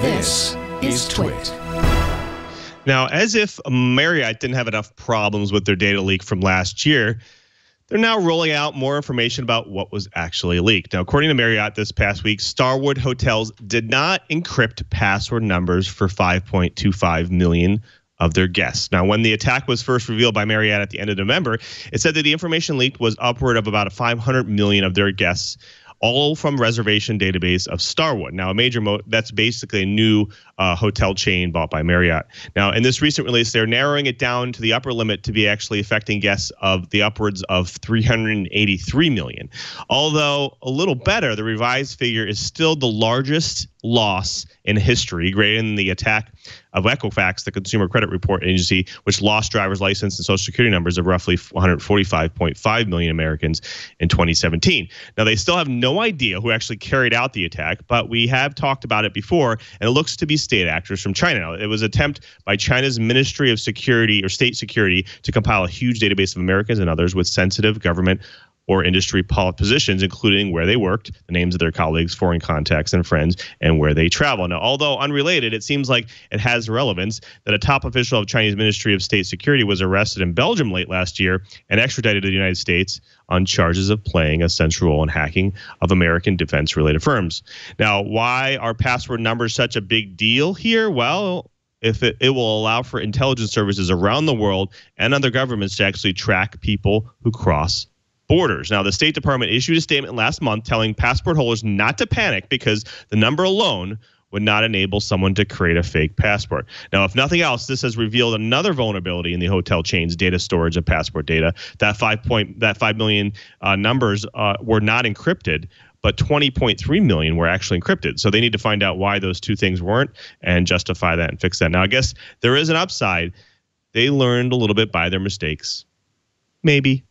This is Twit. Now, as if Marriott didn't have enough problems with their data leak from last year, they're now rolling out more information about what was actually leaked. Now, according to Marriott this past week, Starwood hotels did not encrypt password numbers for 5.25 million of their guests. Now, when the attack was first revealed by Marriott at the end of November, it said that the information leaked was upward of about 500 million of their guests, all from reservation database of Starwood. Now, a major that's basically a new hotel chain bought by Marriott. Now, in this recent release, they're narrowing it down to the upper limit to be actually affecting guests of the upwards of 383 million. Although a little better, the revised figure is still the largest loss in history, greater than the attack of Equifax, the Consumer Credit Report Agency, which lost driver's license and social security numbers of roughly 145.5 million Americans in 2017. Now, they still have no idea who actually carried out the attack, but we have talked about it before, and it looks to be state actors from China. Now, it was an attempt by China's Ministry of Security or State Security to compile a huge database of Americans and others with sensitive government or industry positions, including where they worked, the names of their colleagues, foreign contacts and friends, and where they travel. Now, although unrelated, it seems like it has relevance that a top official of Chinese Ministry of State Security was arrested in Belgium late last year and extradited to the United States on charges of playing a central role in hacking of American defense-related firms. Now, why are password numbers such a big deal here? Well, if it will allow for intelligence services around the world and other governments to actually track people who cross borders. Now, the State Department issued a statement last month telling passport holders not to panic because the number alone would not enable someone to create a fake passport. Now, if nothing else, this has revealed another vulnerability in the hotel chain's data storage of passport data. That 5 million numbers were not encrypted, but 20.3 million were actually encrypted. So they need to find out why those two things weren't and justify that and fix that. Now, I guess there is an upside. They learned a little bit by their mistakes. Maybe.